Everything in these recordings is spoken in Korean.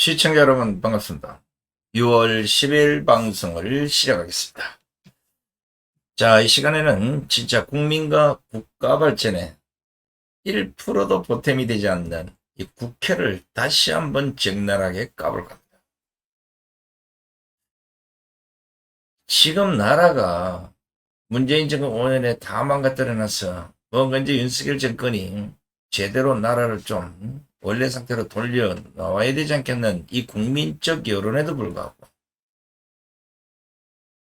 시청자 여러분 반갑습니다. 6월 10일 방송을 시작하겠습니다. 자, 이 시간에는 진짜 국민과 국가 발전에 1%도 보탬이 되지 않는 이 국회를 다시 한번 적나라하게 까볼까 합니다. 지금 나라가 문재인 정권 5년에 다 망가뜨려놔서 뭔가 이제 윤석열 정권이 제대로 나라를 좀 원래 상태로 돌려 나와야 되지 않겠는 이 국민적 여론에도 불구하고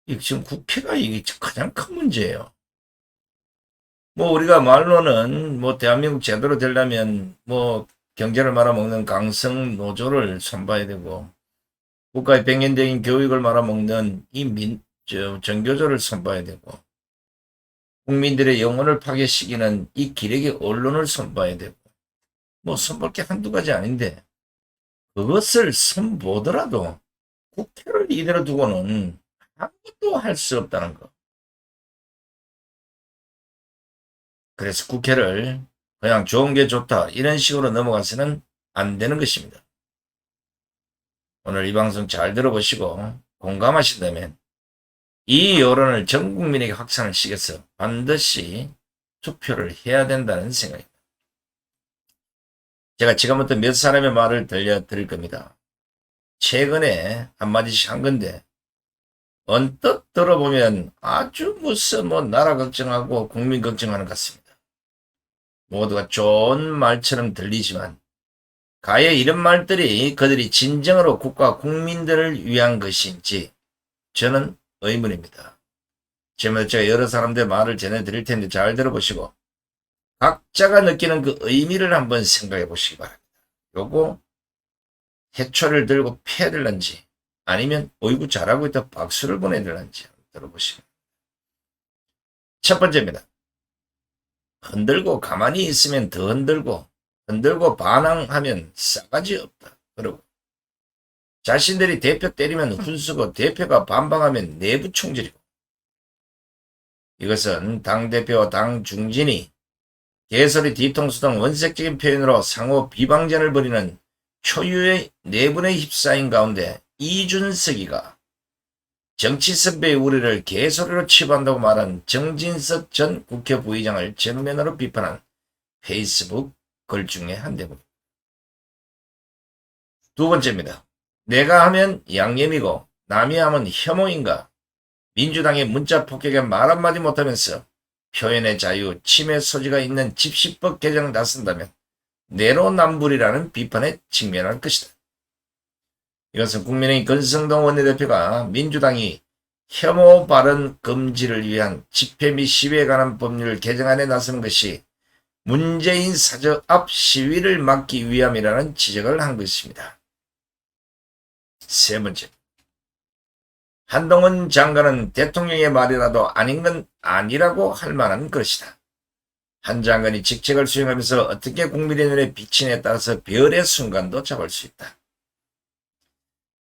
이 지금 국회가 이게 가장 큰 문제예요. 뭐 우리가 말로는 뭐 대한민국 제대로 되려면 뭐 경제를 말아먹는 강성 노조를 손봐야 되고 국가의 백년적인 교육을 말아먹는 이 정교조를 손봐야 되고 국민들의 영혼을 파괴시키는 이 기레기 언론을 손봐야 되고 뭐 손볼 게 한두 가지 아닌데 그것을 손보더라도 국회를 이대로 두고는 아무것도 할 수 없다는 거. 그래서 국회를 그냥 좋은 게 좋다 이런 식으로 넘어가서는 안 되는 것입니다. 오늘 이 방송 잘 들어보시고 공감하신다면 이 여론을 전 국민에게 확산을 시켜서 반드시 투표를 해야 된다는 생각입니다. 제가 지금부터 몇 사람의 말을 들려드릴 겁니다. 최근에 한마디씩 한 건데 언뜻 들어보면 아주 무슨 뭐 나라 걱정하고 국민 걱정하는 것 같습니다. 모두가 좋은 말처럼 들리지만 가에 이런 말들이 그들이 진정으로 국가 국민들을 위한 것인지 저는 의문입니다. 지금 제가 여러 사람들의 말을 전해드릴 텐데 잘 들어보시고 각자가 느끼는 그 의미를 한번 생각해 보시기 바랍니다. 요거 해초를 들고 패야 될런지 아니면 어이구 잘하고 있다 박수를 보내야 될런지 들어보시면 첫 번째입니다. 흔들고 가만히 있으면 더 흔들고 반항하면 싸가지 없다. 그리고 자신들이 대표 때리면 훈수고 대표가 반박하면 내부 총질이고 이것은 당대표 당 중진이 개소리 뒤통수 등 원색적인 표현으로 상호 비방전을 벌이는 초유의 내분에 휩싸인 가운데 이준석이가 정치 선배의 우리를 개소리로 치부한다고 말한 정진석 전 국회 부의장을 정면으로 비판한 페이스북 글 중에 한 대목입니다. 두 번째입니다. 내가 하면 양념이고 남이 하면 혐오인가? 민주당의 문자 폭격에 말 한마디 못하면서 표현의 자유, 침해 소지가 있는 집시법 개정을 나선다면 내로남불이라는 비판에 직면할 것이다. 이것은 국민의힘 권성동 원내대표가 민주당이 혐오 발언 금지를 위한 집회 및 시위에 관한 법률 개정안에 나서는 것이 문재인 사저 앞 시위를 막기 위함이라는 지적을 한 것입니다. 세 번째, 한동훈 장관은 대통령의 말이라도 아닌 건 아니라고 할 만한 것이다. 한 장관이 직책을 수행하면서 어떻게 국민의 눈에 비치냐에 따라서 별의 순간도 잡을 수 있다.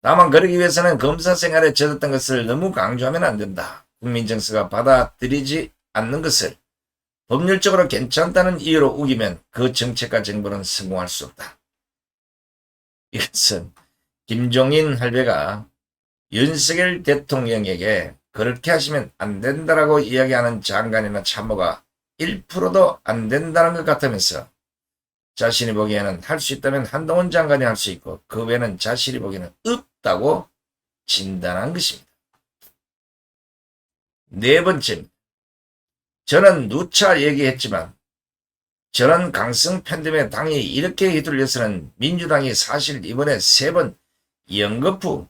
다만 그러기 위해서는 검사 생활에 젖었던 것을 너무 강조하면 안 된다. 국민 정서가 받아들이지 않는 것을 법률적으로 괜찮다는 이유로 우기면 그 정책과 정부는 성공할 수 없다. 이것은 김종인 할배가 윤석열 대통령에게 그렇게 하시면 안 된다라고 이야기하는 장관이나 참모가 1%도 안 된다는 것 같으면서 자신이 보기에는 할 수 있다면 한동훈 장관이 할 수 있고 그 외에는 자신이 보기에는 없다고 진단한 것입니다. 네 번째, 저는 누차 얘기했지만 저런 강성 팬덤에 당이 이렇게 휘둘려서는 민주당이 사실 이번에 3번 연거푸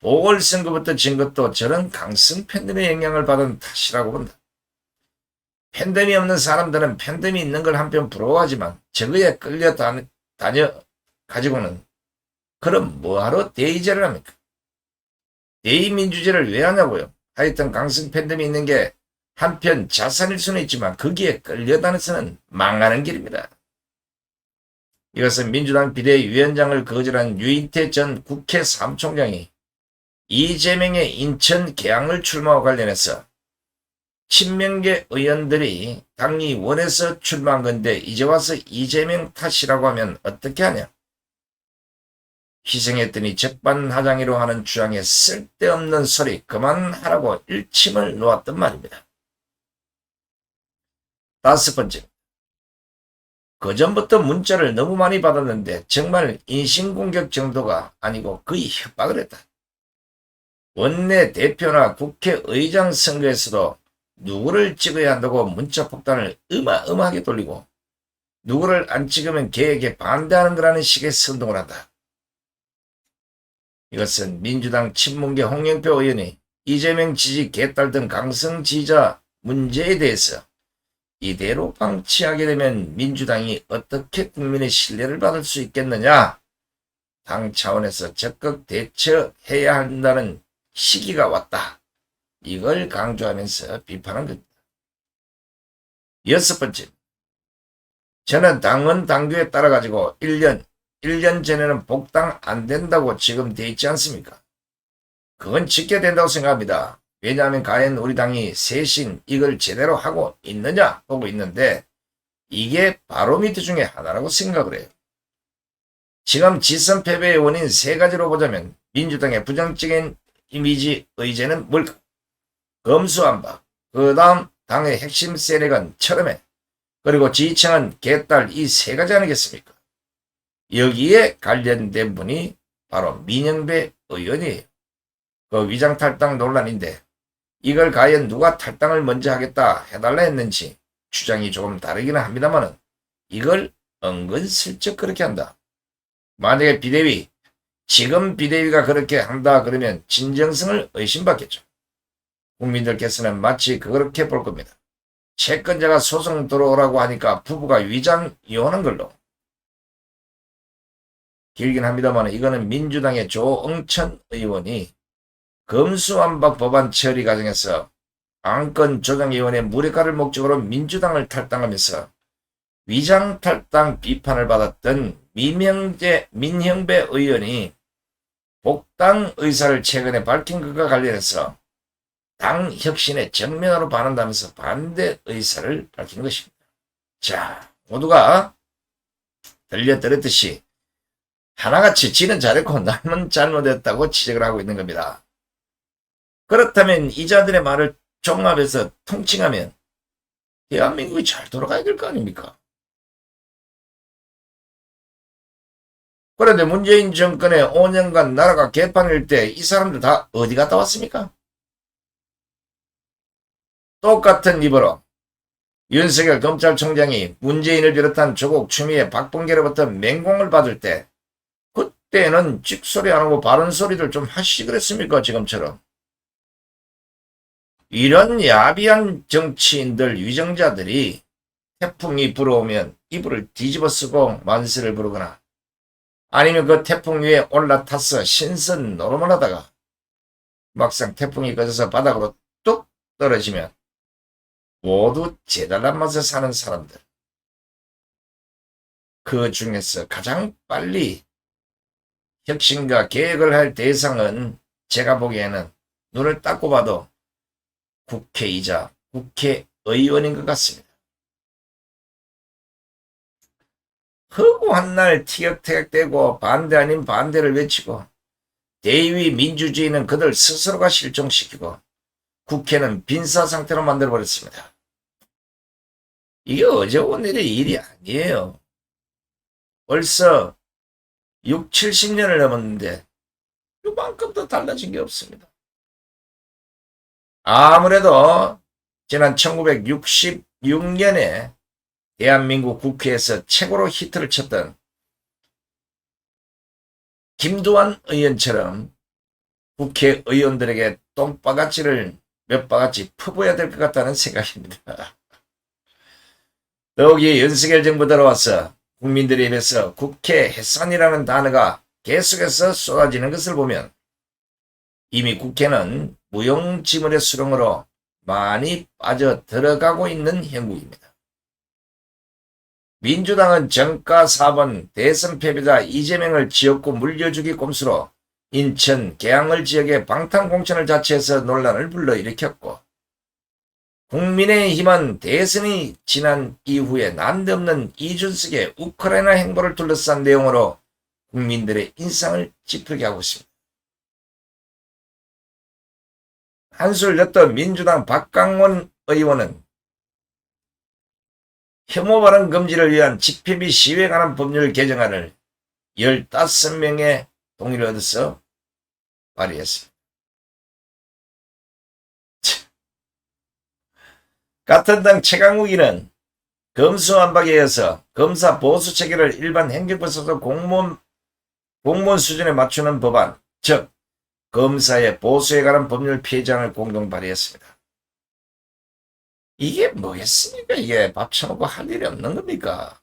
보궐선거부터 진 것도 저런 강성 팬덤의 영향을 받은 탓이라고 본다. 팬덤이 없는 사람들은 팬덤이 있는 걸 한편 부러워하지만 저거에 끌려다녀 가지고는 그럼 뭐하러 대의제를 합니까? 대의민주제를 왜 하냐고요? 하여튼 강성 팬덤이 있는 게 한편 자산일 수는 있지만 거기에 끌려다녀서는 망하는 길입니다. 이것은 민주당 비대위원장을 거절한 유인태 전 국회 사무총장이 이재명의 인천 계양을 출마와 관련해서 친명계 의원들이 당이 원해서 출마한 건데 이제 와서 이재명 탓이라고 하면 어떻게 하냐? 희생했더니 적반하장이로 하는 주장에 쓸데없는 소리 그만하라고 일침을 놓았단 말입니다. 다섯 번째, 그전부터 문자를 너무 많이 받았는데 정말 인신공격 정도가 아니고 거의 협박을 했다. 원내 대표나 국회의장 선거에서도 누구를 찍어야 한다고 문자 폭탄을 어마어마하게 돌리고 누구를 안 찍으면 계획에 반대하는 거라는 식의 선동을 한다. 이것은 민주당 친문계 홍영표 의원이 이재명 지지 개딸 등 강성 지지자 문제에 대해서 이대로 방치하게 되면 민주당이 어떻게 국민의 신뢰를 받을 수 있겠느냐. 당 차원에서 적극 대처해야 한다는 시기가 왔다. 이걸 강조하면서 비판한 겁니다. 여섯 번째, 저는 당원 당규에 따라 가지고 1년 전에는 복당 안 된다고 지금 돼 있지 않습니까? 그건 지켜야 된다고 생각합니다. 왜냐하면 과연 우리 당이 쇄신 이걸 제대로 하고 있느냐 보고 있는데 이게 바로미터 중에 하나라고 생각을 해요. 지금 지선 패배의 원인 세 가지로 보자면 민주당의 부정적인 이미지 의제는 뭘까? 검수완박, 그 다음 당의 핵심 세력은 철험해, 그리고 지지층은 개딸 이 세 가지 아니겠습니까? 여기에 관련된 분이 바로 민영배 의원이에요. 그 위장탈당 논란인데 이걸 과연 누가 탈당을 먼저 하겠다 해달라 했는지 주장이 조금 다르기는 합니다만은 이걸 은근슬쩍 그렇게 한다. 만약에 비대위, 지금 비대위가 그렇게 한다 그러면 진정성을 의심받겠죠. 국민들께서는 마치 그렇게 볼 겁니다. 채권자가 소송 들어오라고 하니까 부부가 위장 이혼한 걸로. 길긴 합니다만 이거는 민주당의 조응천 의원이 검수완박 법안 처리 과정에서 안건 조정위원회 무력화를 목적으로 민주당을 탈당하면서 위장 탈당 비판을 받았던 민형배 의원이 복당 의사를 최근에 밝힌 것과 관련해서 당 혁신에 정면으로 반한다면서 반대 의사를 밝힌 것입니다. 자, 모두가 들려드렸듯이 하나같이 지는 잘했고 남은 잘못했다고 지적을 하고 있는 겁니다. 그렇다면 이자들의 말을 종합해서 통칭하면 대한민국이 잘 돌아가야 될 거 아닙니까? 그런데 문재인 정권의 5년간 나라가 개판일 때 이 사람들 다 어디 갔다 왔습니까? 똑같은 입으로 윤석열 검찰총장이 문재인을 비롯한 조국 추미애 박범계로부터 맹공을 받을 때 그때는 찍소리 안 하고 바른 소리들 좀 하시지 그랬습니까? 지금처럼. 이런 야비한 정치인들 위정자들이 태풍이 불어오면 이불을 뒤집어 쓰고 만세를 부르거나 아니면 그 태풍 위에 올라타서 신선 노름을 하다가 막상 태풍이 꺼져서 바닥으로 뚝 떨어지면 모두 재달란 맛에 사는 사람들. 그 중에서 가장 빨리 혁신과 계획을 할 대상은 제가 보기에는 눈을 닦고 봐도 국회이자 국회의원인 것 같습니다. 허구한 날 티격태격대고 반대 아닌 반대를 외치고 대위 민주주의는 그들 스스로가 실종시키고 국회는 빈사 상태로 만들어버렸습니다. 이게 어제 오늘의 일이 아니에요. 벌써 6, 70년을 넘었는데 이만큼도 달라진 게 없습니다. 아무래도 지난 1966년에 대한민국 국회에서 최고로 히트를 쳤던 김두한 의원처럼 국회의원들에게 똥바가지를 몇 바가지 퍼부어야 될 것 같다는 생각입니다. 더욱이 윤석열 정부 들어와서 국민들의 입에서 국회 해산이라는 단어가 계속해서 쏟아지는 것을 보면 이미 국회는 무용지물의 수렁으로 많이 빠져 들어가고 있는 형국입니다. 민주당은 정가 4번 대선 패배자 이재명을 지역구 물려주기 꼼수로 인천 계양을 지역에 방탄공천을 자처해서 논란을 불러일으켰고 국민의힘은 대선이 지난 이후에 난데없는 이준석의 우크라이나 행보를 둘러싼 내용으로 국민들의 인상을 찌푸리게 하고 있습니다. 한술 냈던 민주당 박강원 의원은 혐오 발언 금지를 위한 집회 및 시위에 관한 법률 개정안을 15명의 동의를 얻어서 발의했습니다. 같은 당 최강욱이는 검수완박에 의해서 검사 보수 체계를 일반 행정부 소속 공무원 수준에 맞추는 법안, 즉 검사의 보수에 관한 법률 폐지안을 공동 발의했습니다. 이게 뭐겠습니까? 이게 밥 처먹고 할 일이 없는 겁니까?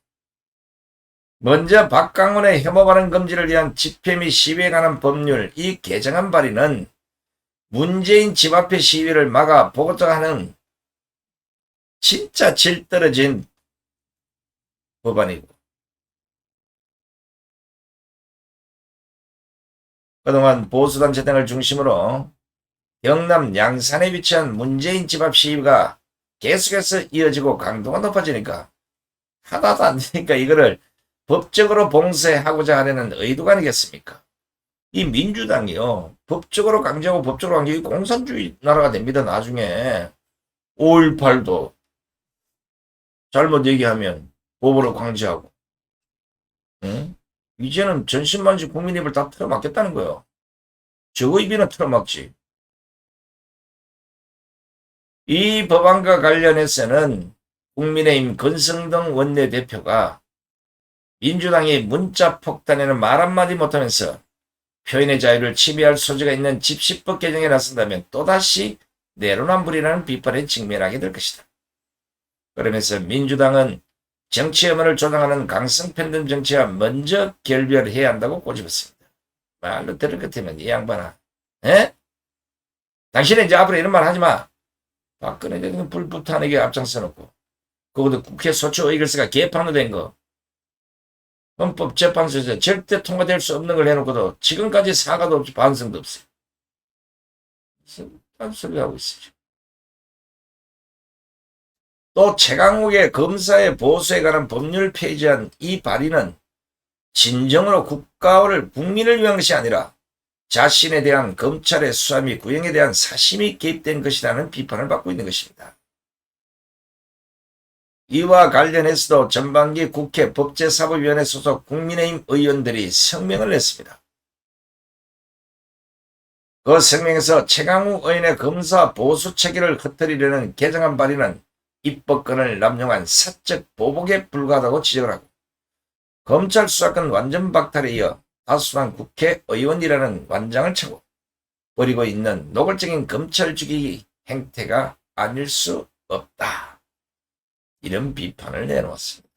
먼저 박강원의 혐오 발언 금지를 위한 집회 및 시위에 관한 법률 이 개정안 발의는 문재인 집 앞의 시위를 막아 보고자 하는 진짜 질 떨어진 법안이고, 그동안 보수단체 등을 중심으로 경남 양산에 위치한 문재인 집 앞 시위가 계속해서 이어지고 강도가 높아지니까 하나도 안 되니까 이거를 법적으로 봉쇄하고자 하려는 의도가 아니겠습니까? 이 민주당이요, 법적으로 강제하고 법적으로 강제하고 공산주의 나라가 됩니다. 나중에 5.18도 잘못 얘기하면 법으로 강제하고, 응? 이제는 전신만지 국민 입을 다 틀어막겠다는 거예요. 저 입이나 틀어막지. 이 법안과 관련해서는 국민의힘 권성동 원내대표가 민주당이 문자 폭탄에는 말 한마디 못하면서 표현의 자유를 침해할 소지가 있는 집시법 개정에 나선다면 또다시 내로남불이라는 비판에 직면하게 될 것이다. 그러면서 민주당은 정치 혐오를 조장하는 강성 팬덤 정치와 먼저 결별해야 한다고 꼬집었습니다. 말로 들을 것 같으면 이 양반아, 에? 당신은 이제 앞으로 이런 말 하지 마. 박근혜 대통령 불부탄에게 앞장서 놓고, 그것도 국회 소추 의결서가 개판으로 된 거, 헌법재판소에서 절대 통과될 수 없는 걸 해놓고도 지금까지 사과도 없이 반성도 없어요. 무슨 딴소리 하고 있어요. 또 최강욱의 검사의 보수에 관한 법률 폐지안 이 발의는 진정으로 국가를 국민을 위한 것이 아니라 자신에 대한 검찰의 수사 및 구형에 대한 사심이 개입된 것이라는 비판을 받고 있는 것입니다. 이와 관련해서도 전반기 국회 법제사법위원회 소속 국민의힘 의원들이 성명을 냈습니다. 그 성명에서 최강욱 의원의 검사 보수 체계를 흩뜨리려는 개정안 발의는 입법권을 남용한 사적 보복에 불과하다고 지적을 하고, 검찰 수사권 완전 박탈에 이어 다수당 국회의원이라는 완장을 차고 버리고 있는 노골적인 검찰 죽이기 행태가 아닐 수 없다. 이런 비판을 내놓았습니다.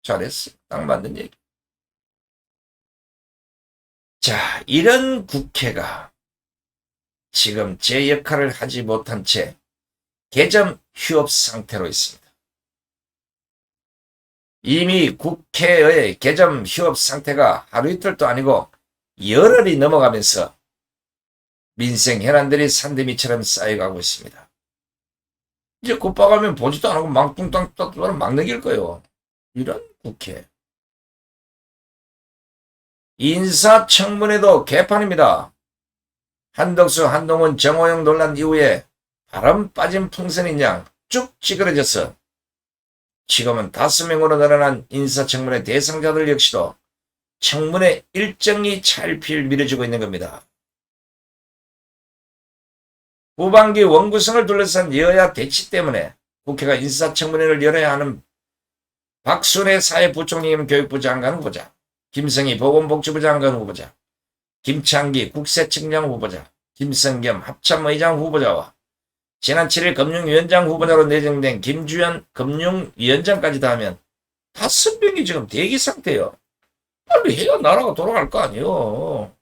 잘했어요. 딱 맞는 얘기. 자, 이런 국회가 지금 제 역할을 하지 못한 채 개점 휴업 상태로 있습니다. 이미 국회의 개점 휴업 상태가 하루 이틀도 아니고 열흘이 넘어가면서 민생 현안들이 산더미처럼 쌓여가고 있습니다. 이제 곧박하면 보지도 않고 망뚱땅 막 넘길 거예요. 이런 국회. 인사청문회도 개판입니다. 한덕수, 한동훈, 정호영 논란 이후에 바람 빠진 풍선인 양 쭉 찌그러져서 지금은 5명으로 늘어난 인사청문회 대상자들 역시도 청문회 일정이 차일피일 미뤄지고 있는 겁니다. 후반기 원구성을 둘러싼 여야 대치 때문에 국회가 인사청문회를 열어야 하는 박순애 사회부총리 교육부 장관 후보자, 김성희 보건복지부 장관 후보자, 김창기 국세청장 후보자, 김성겸 합참의장 후보자와 지난 7일 금융위원장 후보자로 내정된 김주현 금융위원장까지 다 하면 5명이 지금 대기 상태예요. 빨리 해야 나라가 돌아갈 거 아니에요.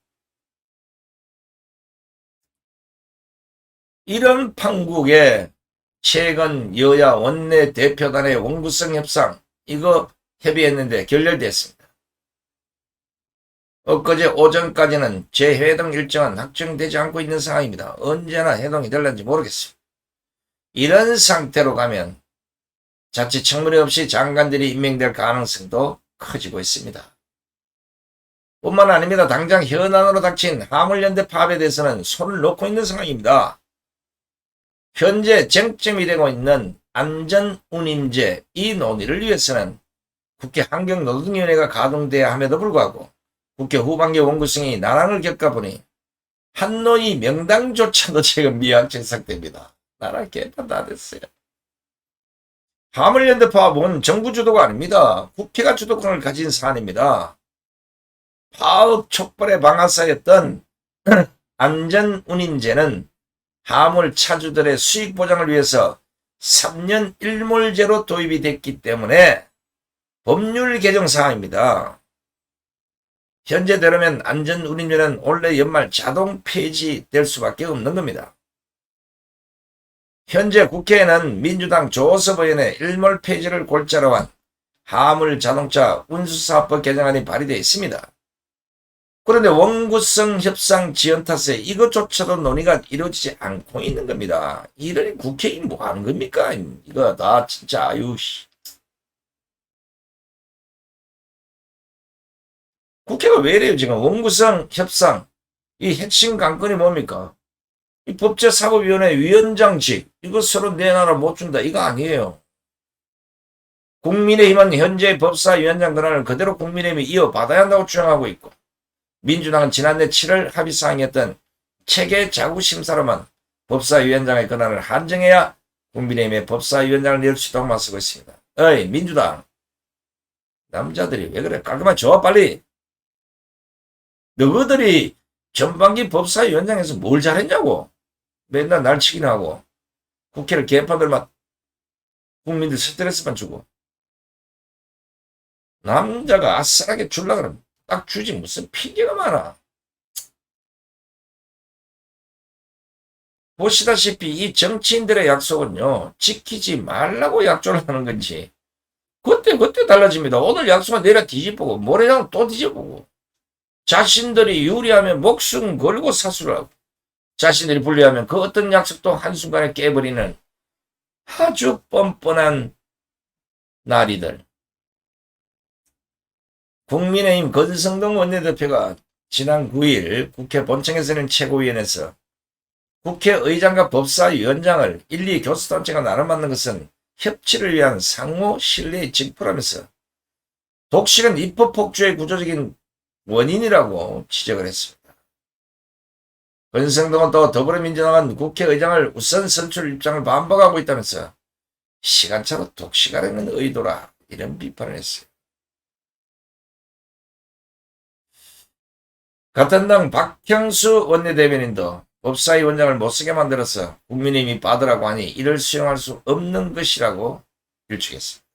이런 판국에 최근 여야 원내대표단의 원구성 협상 이거 협의했는데 결렬됐습니다. 엊그제 오전까지는 재회동 일정은 확정되지 않고 있는 상황입니다. 언제나 회동이 될는지 모르겠습니다. 이런 상태로 가면 자칫 청문회 없이 장관들이 임명될 가능성도 커지고 있습니다. 뿐만 아닙니다. 당장 현안으로 닥친 화물연대 파업에 대해서는 손을 놓고 있는 상황입니다. 현재 쟁점이 되고 있는 안전운임제 이 논의를 위해서는 국회 환경노동위원회가 가동돼야 함에도 불구하고 국회 후반기 원구성이 난항을 겪어보니 한노위 명당조차도 지금 미약질삭됩니다. 나라 개판 다 됐어요. 화물연대 파업은 정부 주도가 아닙니다. 국회가 주도권을 가진 사안입니다. 파업 촉발의 방아사였던 안전운임제는 화물 차주들의 수익 보장을 위해서 3년 1몰제로 도입이 됐기 때문에 법률 개정 사항입니다. 현재대로면 안전운임제는 올해 연말 자동 폐지될 수밖에 없는 겁니다. 현재 국회에는 민주당 조섭 의원의 일몰 폐지를 골자로 한 화물 자동차 운수사업법 개정안이 발의되어 있습니다. 그런데 원구성 협상 지연 탓에 이것조차도 논의가 이루어지지 않고 있는 겁니다. 이러니 국회의원 뭐 하는 겁니까? 이거 다 진짜 아유씨. 국회가 왜 이래요 지금? 원구성 협상 이 핵심 관건이 뭡니까? 이 법제사법위원회 위원장직 이거 서로 내 나라 못 준다 이거 아니에요. 국민의힘은 현재 법사위원장 권한을 그대로 국민의힘이 이어받아야 한다고 주장하고 있고 민주당은 지난해 7월 합의사항이었던 체계 자구심사로만 법사위원장의 권한을 한정해야 국민의힘의 법사위원장을 낼 수 있다고 맞서고 있습니다. 어이 민주당 남자들이 왜 그래? 깔끔하게 줘 빨리. 너희들이 전반기 법사위원장에서 뭘 잘했냐고. 맨날 날치기나 하고 국회를 개판들만 국민들 스트레스만 주고 남자가 아싸하게 줄라 그러면 딱 주지 무슨 핑계가 많아. 보시다시피 이 정치인들의 약속은요 지키지 말라고 약속을 하는 건지 그때 달라집니다. 오늘 약속은 내일 뒤집어보고 모레랑 또 뒤집어보고 자신들이 유리하면 목숨 걸고 사수를 하고 자신들이 불리하면 그 어떤 약속도 한순간에 깨버리는 아주 뻔뻔한 나리들. 국민의힘 권성동 원내대표가 지난 9일 국회 본청에서는 최고위원회에서 국회의장과 법사위원장을 1, 2 교수단체가 나눠 맡는 것은 협치를 위한 상호 신뢰의 직포라면서 독실은 입법폭주의 구조적인 원인이라고 지적을 했습니다. 권성동은 또 더불어민주당은 국회의장을 우선 선출 입장을 반박하고 있다면서 시간차로 독식하려는 의도라 이런 비판을 했어요. 같은 당 박형수 원내대변인도 법사위원장을 못쓰게 만들어서 국민의힘이 받으라고 하니 이를 수용할 수 없는 것이라고 일축했습니다.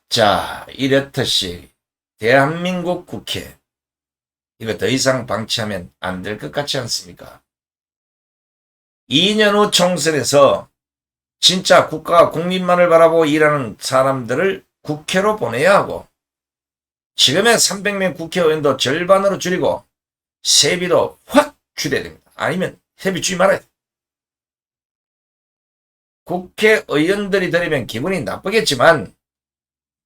자, 이렇듯이 대한민국 국회 이거 더 이상 방치하면 안 될 것 같지 않습니까? 2년 후 총선에서 진짜 국가와 국민만을 바라보고 일하는 사람들을 국회로 보내야 하고 지금의 300명 국회의원도 절반으로 줄이고 세비도 확 줄여야 됩니다. 아니면 세비 주지 말아야 돼. 국회의원들이 들으면 기분이 나쁘겠지만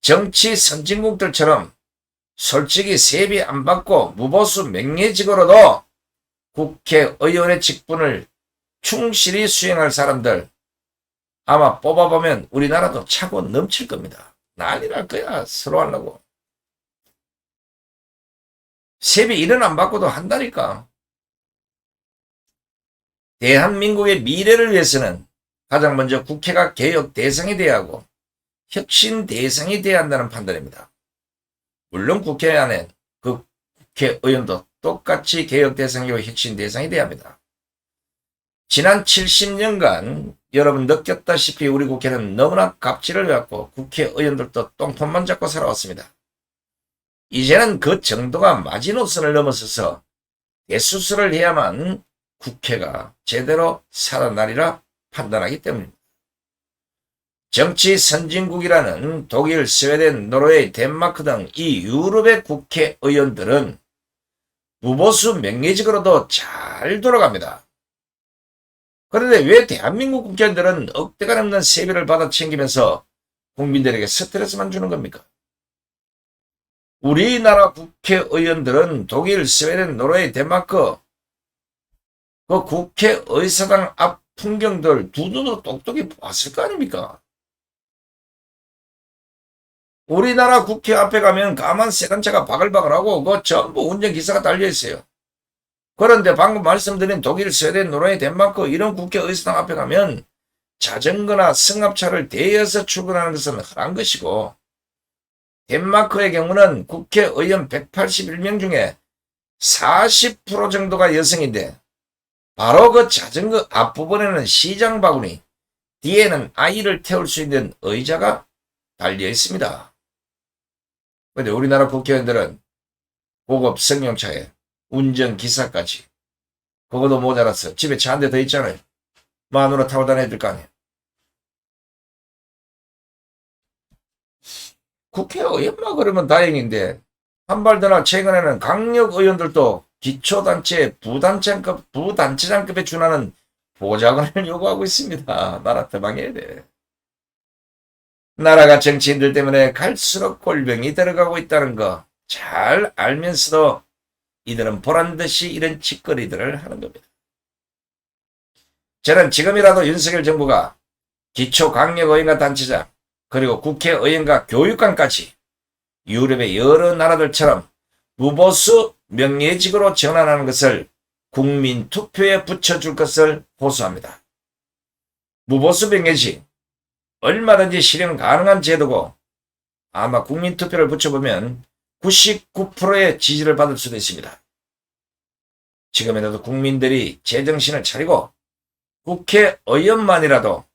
정치 선진국들처럼 솔직히 세비 안 받고 무보수 명예직으로도 국회의원의 직분을 충실히 수행할 사람들 아마 뽑아보면 우리나라도 차고 넘칠 겁니다. 난리 날 거야 서로 하려고. 세비 1원 안 받고도 한다니까. 대한민국의 미래를 위해서는 가장 먼저 국회가 개혁 대상이 돼야 하고 혁신 대상이 돼야 한다는 판단입니다. 물론 국회 안에 그 국회의원도 똑같이 개혁 대상이고 혁신 대상이 돼야 합니다. 지난 70년간 여러분 느꼈다시피 우리 국회는 너무나 갑질을 해왔고 국회의원들도 똥폰만 잡고 살아왔습니다. 이제는 그 정도가 마지노선을 넘어서서 대수술을 해야만 국회가 제대로 살아나리라 판단하기 때문입니다. 정치 선진국이라는 독일, 스웨덴, 노르웨이, 덴마크 등 이 유럽의 국회의원들은 무보수 명예직으로도 잘 돌아갑니다. 그런데 왜 대한민국 국회의원들은 억대가 넘는 세비를 받아 챙기면서 국민들에게 스트레스만 주는 겁니까? 우리나라 국회의원들은 독일, 스웨덴, 노르웨이, 덴마크 그 국회의사당 앞 풍경들 두 눈으로 똑똑히 봤을 거 아닙니까? 우리나라 국회 앞에 가면 까만 세단차가 바글바글하고 그 전부 운전기사가 달려있어요. 그런데 방금 말씀드린 독일, 스웨덴, 노르웨이, 덴마크 이런 국회의사당 앞에 가면 자전거나 승합차를 대여서 출근하는 것은 흔한 것이고, 덴마크의 경우는 국회의원 181명 중에 40% 정도가 여성인데 바로 그 자전거 앞부분에는 시장 바구니, 뒤에는 아이를 태울 수 있는 의자가 달려 있습니다. 그런데 우리나라 국회의원들은 고급 승용차에 운전기사까지, 그것도 모자라서 집에 차 한 대 더 있잖아요. 마누라 타고 다녀야 될 거 아니에요. 국회의원만 그러면 다행인데 한 발 더나 최근에는 강력의원들도 기초단체 부단체장급에 준하는 보좌관을 요구하고 있습니다. 나라 대망해야 돼. 나라가 정치인들 때문에 갈수록 골병이 들어가고 있다는 거 잘 알면서도 이들은 보란듯이 이런 짓거리들을 하는 겁니다. 저는 지금이라도 윤석열 정부가 기초강력의원과 단체장, 그리고 국회의원과 교육관까지 유럽의 여러 나라들처럼 무보수 명예직으로 전환하는 것을 국민투표에 붙여줄 것을 호소합니다. 무보수 명예직, 얼마든지 실현 가능한 제도고 아마 국민투표를 붙여보면 99%의 지지를 받을 수도 있습니다. 지금이라도 국민들이 제정신을 차리고 국회의원만이라도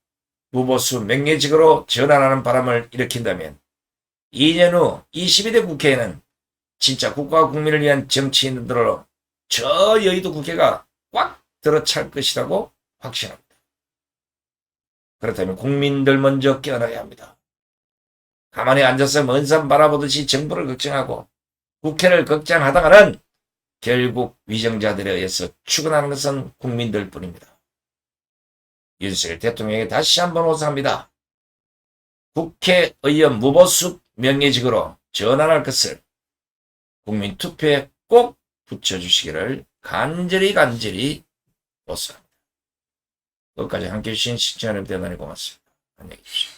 무보수 명예직으로 전환하는 바람을 일으킨다면 2년 후 22대 국회에는 진짜 국가와 국민을 위한 정치인들로 저 여의도 국회가 꽉 들어찰 것이라고 확신합니다. 그렇다면 국민들 먼저 깨어나야 합니다. 가만히 앉아서 먼 산 바라보듯이 정부를 걱정하고 국회를 걱정하다가는 결국 위정자들에 의해서 출근하는 것은 국민들 뿐입니다. 윤석열 대통령에게 다시 한번 호소합니다. 국회의원 무보수 명예직으로 전환할 것을 국민투표에 꼭 붙여주시기를 간절히 호소합니다. 끝까지 함께해 주신 시청자 여러분 대단히 고맙습니다. 안녕히 계십시오.